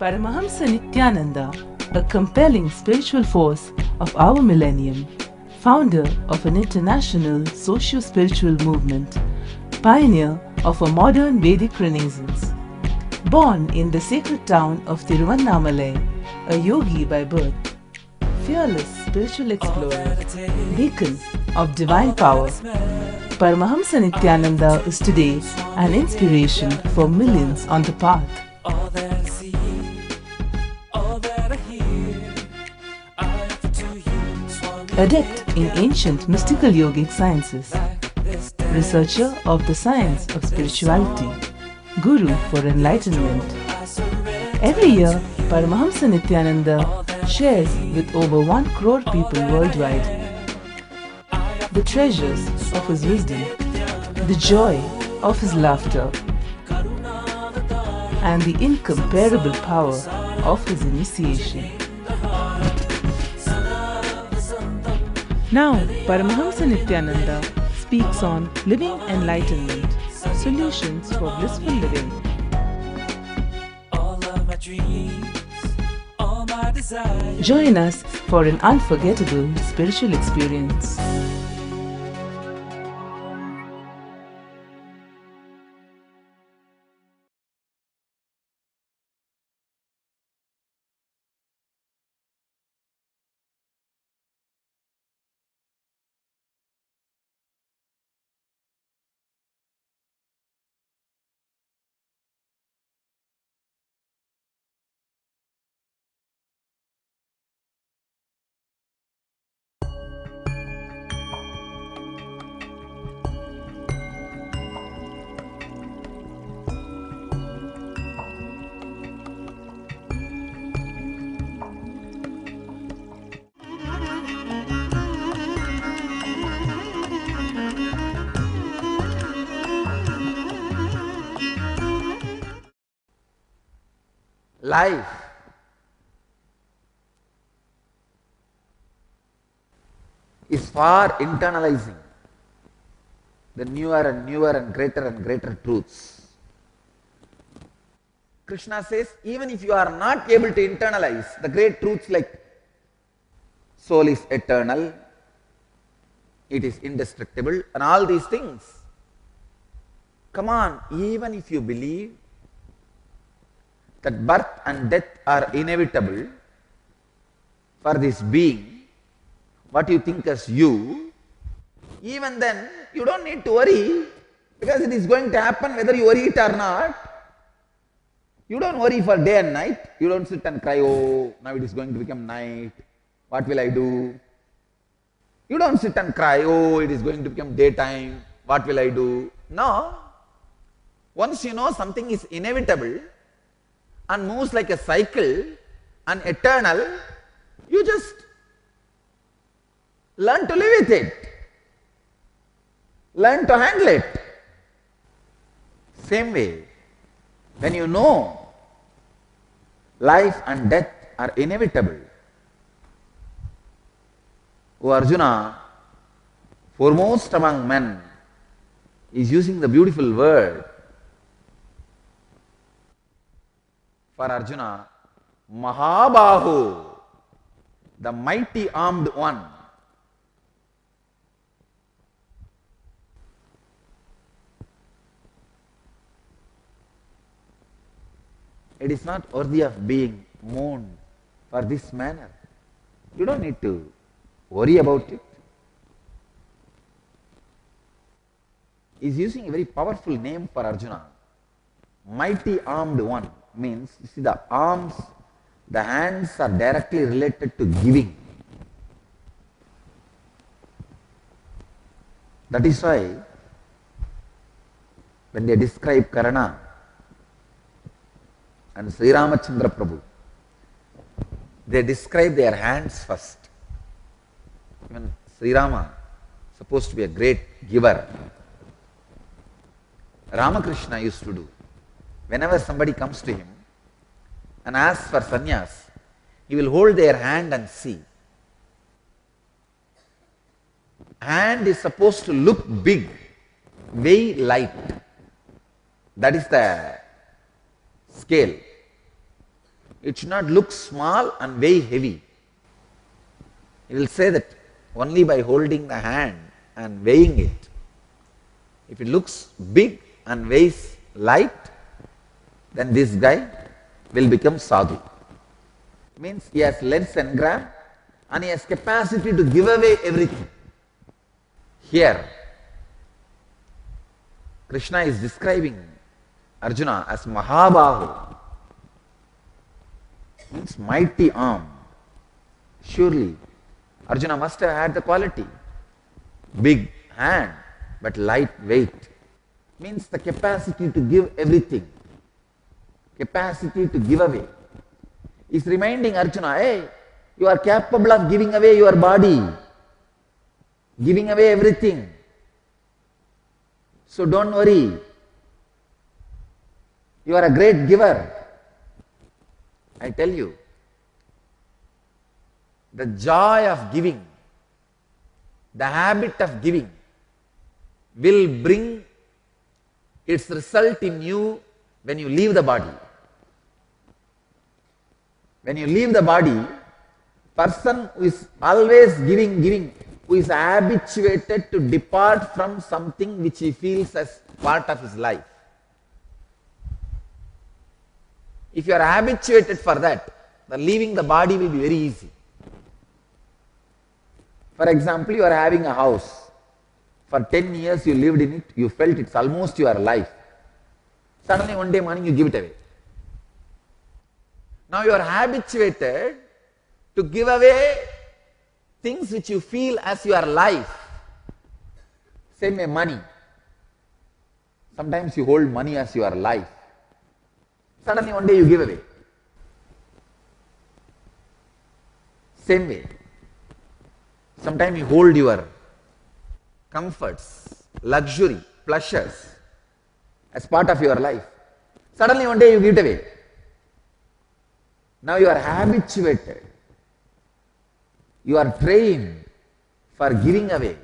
Paramahamsa Nityananda, a compelling spiritual force of our millennium, founder of an international socio-spiritual movement, pioneer of a modern Vedic Renaissance. Born in the sacred town of Tiruvannamalai, a yogi by birth, fearless spiritual explorer, beacon of divine power, Paramahamsa Nityananda is today an inspiration for millions on the path. Adept in ancient mystical yogic sciences, researcher of the science of spirituality, guru for enlightenment. Every year, Paramahamsa Nityananda shares with over 1 crore people worldwide the treasures of his wisdom, the joy of his laughter, and the incomparable power of his initiation. Now, Paramahamsa Nityananda speaks on living enlightenment, solutions for blissful living. Join us for an unforgettable spiritual experience. Life is far internalizing the newer and greater truths. Krishna says, even if you are not able to internalize the great truths like soul is eternal, it is indestructible, and all these things, come on, even if you believe that birth and death are inevitable for this being, what you think as you, even then you don't need to worry, because it is going to happen whether you worry it or not. You don't worry for day and night. You don't sit and cry, oh, now it is going to become night, what will I do? You don't sit and cry, oh, it is going to become daytime, what will I do? No. Once you know something is inevitable and moves like a cycle and eternal, you just learn to live with it. Learn to handle it. Same way, when you know life and death are inevitable, O Arjuna, foremost among men, is using the beautiful word for Arjuna, Mahabahu, the mighty armed one. It is not worthy of being mourned for this manner. You don't need to worry about it. He is using a very powerful name for Arjuna. Mighty armed one means, you see, the arms, the hands are directly related to giving. That is why when they describe Karna and Sri Ramachandra Prabhu, they describe their hands first. Even Sri Rama, supposed to be a great giver, Ramakrishna used to do. Whenever somebody comes to him and asks for sannyas, he will hold their hand and see. Hand is supposed to look big, weigh light. That is the scale. It should not look small and weigh heavy. He will say that only by holding the hand and weighing it. If it looks big and weighs light, then this guy will become sadhu. Means he has lens and gram and he has capacity to give away everything. Here, Krishna is describing Arjuna as Mahabahu, means mighty arm. Surely, Arjuna must have had the quality. Big hand, but light weight. Means the capacity to give everything. Capacity to give away. He's reminding Arjuna, hey, you are capable of giving away your body, giving away everything. So don't worry. You are a great giver. I tell you, the joy of giving, the habit of giving will bring its result in you when you leave the body. When you leave the body, person who is always giving, who is habituated to depart from something which he feels as part of his life. If you are habituated for that, then leaving the body will be very easy. For example, you are having a house. For 10 years you lived in it, you felt it's almost your life. Suddenly one day morning you give it away. Now you are habituated to give away things which you feel as your life. Same way money. Sometimes you hold money as your life. Suddenly one day you give away. Same way. Sometimes you hold your comforts, luxury, pleasures as part of your life. Suddenly one day you give it away. Now you are habituated. You are trained for giving away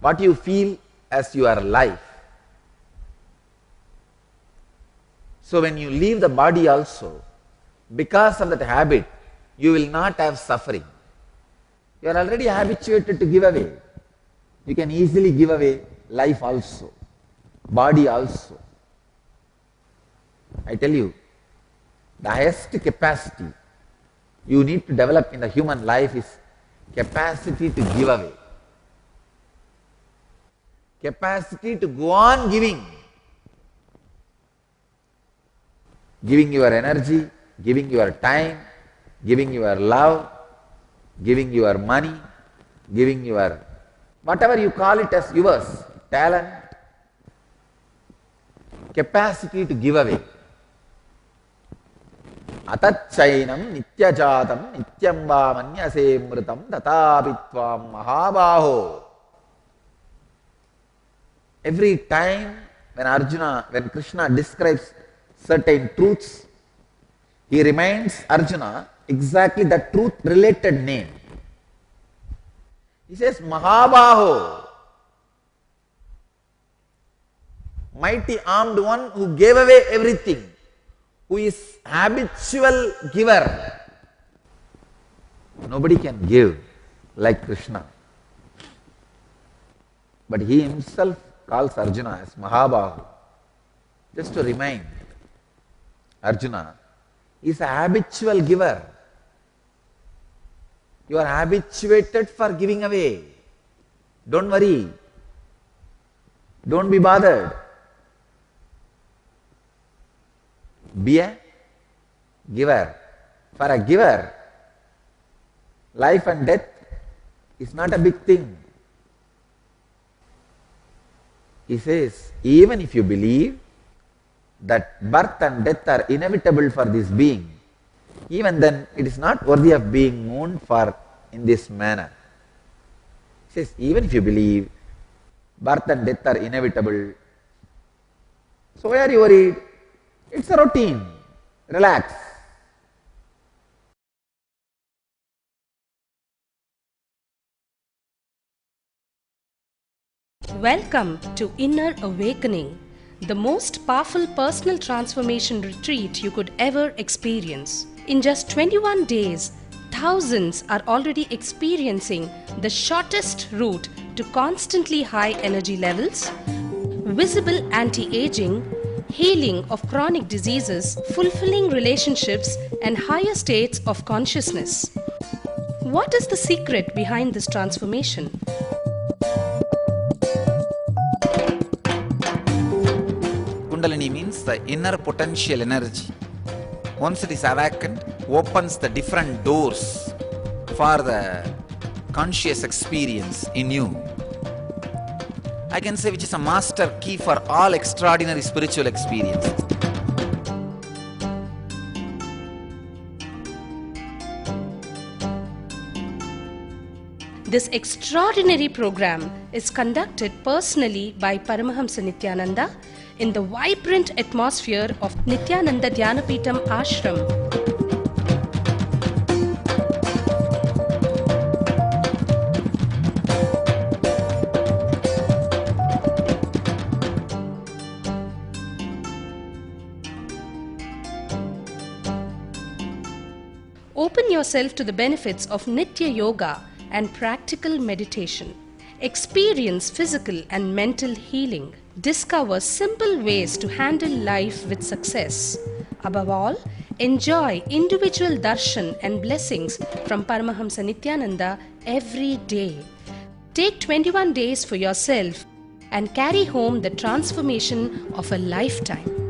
what you feel as your life. So when you leave the body also, because of that habit, you will not have suffering. You are already habituated to give away. You can easily give away life also, body also. I tell you, the highest capacity you need to develop in the human life is capacity to give away. Capacity to go on giving. Giving your energy, giving your time, giving your love, giving your money, giving your whatever you call it as yours, talent, capacity to give away. Atacchainam nityajatam nityam va manyase mritam tatapitvam mahabaho. Every time when Krishna describes certain truths, he reminds Arjuna exactly that truth related name. He says Mahabaho, mighty armed one who gave away everything, who is habitual giver. Nobody can give like Krishna. But he himself calls Arjuna as Mahabahu. Just to remind Arjuna, he is a habitual giver. You are habituated for giving away. Don't worry. Don't be bothered. Be a giver. For a giver, life and death is not a big thing. He says, even if you believe that birth and death are inevitable for this being, even then it is not worthy of being mourned for in this manner. He says, even if you believe birth and death are inevitable, so why are you worried? It's a routine. Relax. Welcome to Inner Awakening, the most powerful personal transformation retreat you could ever experience. In just 21 days, thousands are already experiencing the shortest route to constantly high energy levels, visible anti-aging, healing of chronic diseases, fulfilling relationships, and higher states of consciousness. What is the secret behind this transformation? Kundalini means the inner potential energy. Once it is awakened, opens the different doors for the conscious experience in you. I can say which is a master key for all extraordinary spiritual experiences. This extraordinary program is conducted personally by Paramahamsa Nityananda in the vibrant atmosphere of Nityananda Dhyanapitham Ashram. Open yourself to the benefits of Nitya Yoga and practical meditation. Experience physical and mental healing. Discover simple ways to handle life with success. Above all, enjoy individual darshan and blessings from Paramahamsa Nityananda every day. Take 21 days for yourself and carry home the transformation of a lifetime.